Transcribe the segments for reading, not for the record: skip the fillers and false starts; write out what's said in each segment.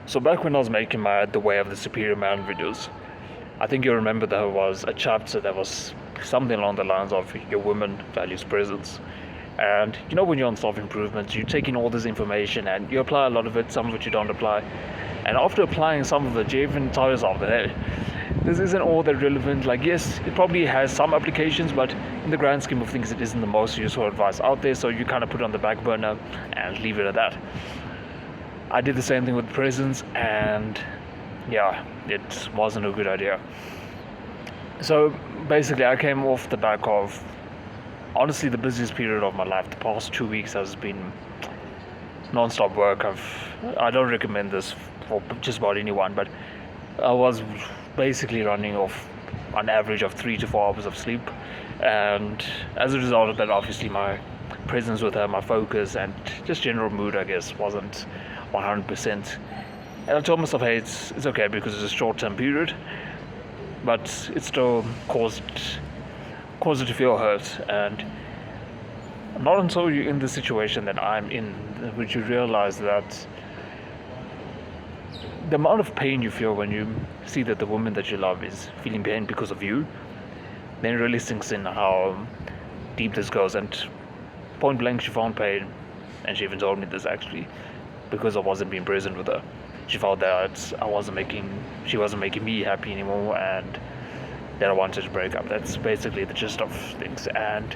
So back when I was making my The Way of the Superior Man videos, I think you remember there was a chapter that was something along the lines of your woman values presence. And you know when you're on self-improvement, you take in all this information and you apply a lot of it, some of it you don't apply. And after applying some of it, you even tell yourself that, hey, this isn't all that relevant. Like, yes, it probably has some applications, but in the grand scheme of things, it isn't the most useful advice out there. So you kind of put it on the back burner and leave it at that. I did the same thing with presence, and yeah, it wasn't a good idea. So basically, I came off the back of honestly the busiest period of my life. The past 2 weeks has been non-stop work. I don't recommend this for just about anyone, but I was basically running off an average of 3 to 4 hours of sleep, and as a result of that, obviously my presence with her, my focus, and just general mood, I guess, wasn't 100%. And I told myself, hey, it's okay because it's a short-term period, but it still caused it to feel hurt. And not until you're in the situation that I'm in would you realize that the amount of pain you feel when you see that the woman that you love is feeling pain because of you, then it really sinks in how deep this goes. And point blank, she found pain, and she even told me this actually, because I wasn't being present with her. She felt that she wasn't making me happy anymore, and that I wanted to break up. That's basically the gist of things, and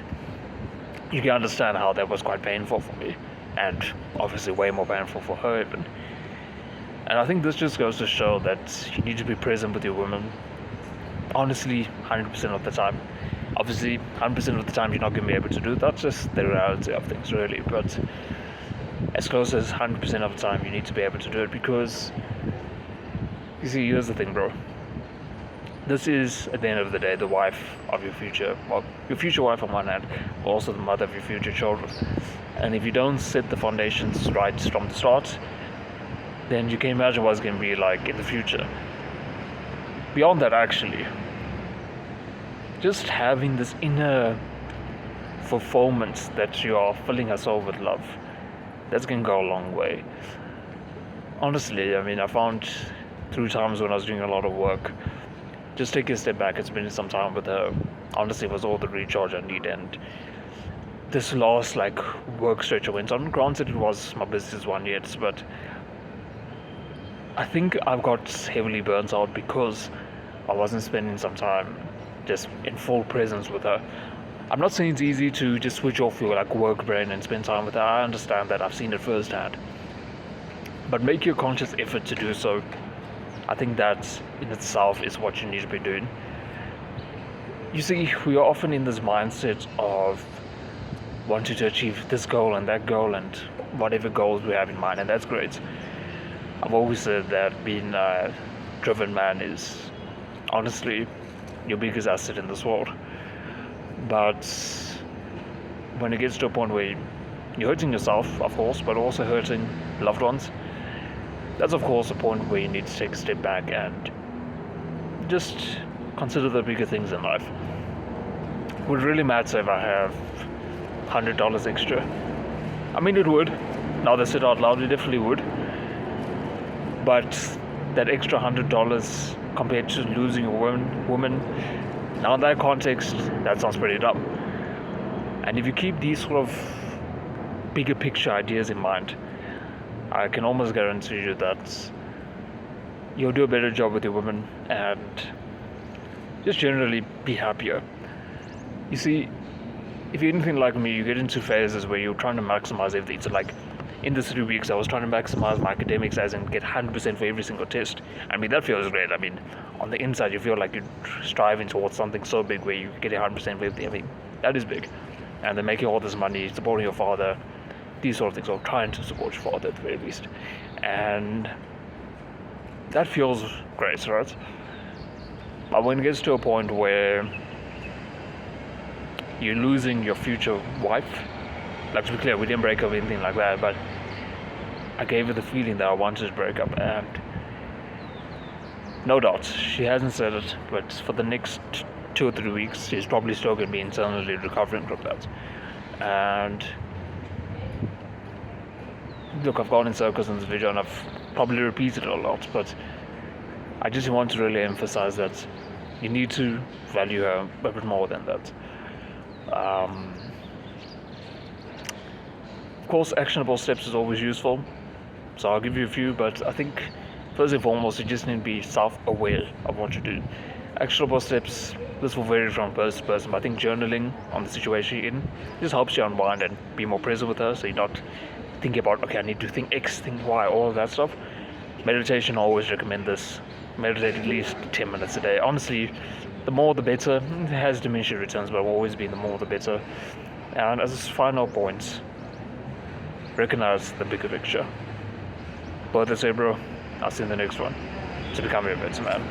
you can understand how that was quite painful for me, and obviously way more painful for her even. And I think this just goes to show that you need to be present with your woman, honestly, 100% of the time. Obviously, 100% of the time you're not going to be able to do that, that's just the reality of things really, but as close as 100% of the time you need to be able to do it, because you see, here's the thing, bro. This is, at the end of the day, the wife of your future, well, your future wife on one hand, but also the mother of your future children. And if you don't set the foundations right from the start, then you can imagine what it's going to be like in the future. Beyond that, actually, just having this inner fulfillment that you are filling her soul with love, that's going to go a long way. Honestly, I mean, I found through times when I was doing a lot of work, just take a step back and spending some time with her, honestly, was all the recharge I need. And this last work stretch I went on, granted it was my busiest one yet, but I think I've got heavily burnt out because I wasn't spending some time just in full presence with her. I'm not saying it's easy to just switch off your work brain and spend time with her. I understand that, I've seen it firsthand. But make your conscious effort to do so. I think that in itself is what you need to be doing. You see, we are often in this mindset of wanting to achieve this goal and that goal and whatever goals we have in mind, and that's great. I've always said that being a driven man is honestly your biggest asset in this world. But when it gets to a point where you're hurting yourself, of course, but also hurting loved ones, that's of course a point where you need to take a step back and just consider the bigger things in life. Would it really matter if I have $100 extra? I mean, it would. Now that I said out loud, it definitely would. But that extra $100 compared to losing a woman, now in that context, that sounds pretty dumb. And if you keep these sort of bigger picture ideas in mind, I can almost guarantee you that you'll do a better job with your woman and just generally be happier. You see, if you're anything like me, you get into phases where you're trying to maximize everything. So in the 3 weeks, I was trying to maximize my academics as in get 100% for every single test. I mean, that feels great. I mean, on the inside, you feel like you're striving towards something so big where you get 100% for everything. I mean, that is big. And then making all this money, supporting your father, these sort of things, or trying to support your father at the very least. And that feels great, right? But when it gets to a point where you're losing your future wife, to be clear, we didn't break up or anything like that, but I gave her the feeling that I wanted to break up, and no doubt, she hasn't said it, but for the next 2 or 3 weeks, she's probably still going to be internally recovering from that. And look, I've gone in circles in this video and I've probably repeated it a lot, but I just want to really emphasize that you need to value her a bit more than that. Of course, actionable steps is always useful, so I'll give you a few, but I think first and foremost, you just need to be self-aware of what you do. Actionable steps, this will vary from person to person, but I think journaling on the situation you're in just helps you unwind and be more present with her, so you're not thinking about, okay, I need to think X, think Y, all of that stuff. Meditation, I always recommend this. Meditate at least 10 minutes a day. Honestly, the more the better. It has diminishing returns, but I've always been the more the better. And as a final point, recognize the bigger picture. But that's it, bro. I'll see you in the next one. To become a better man.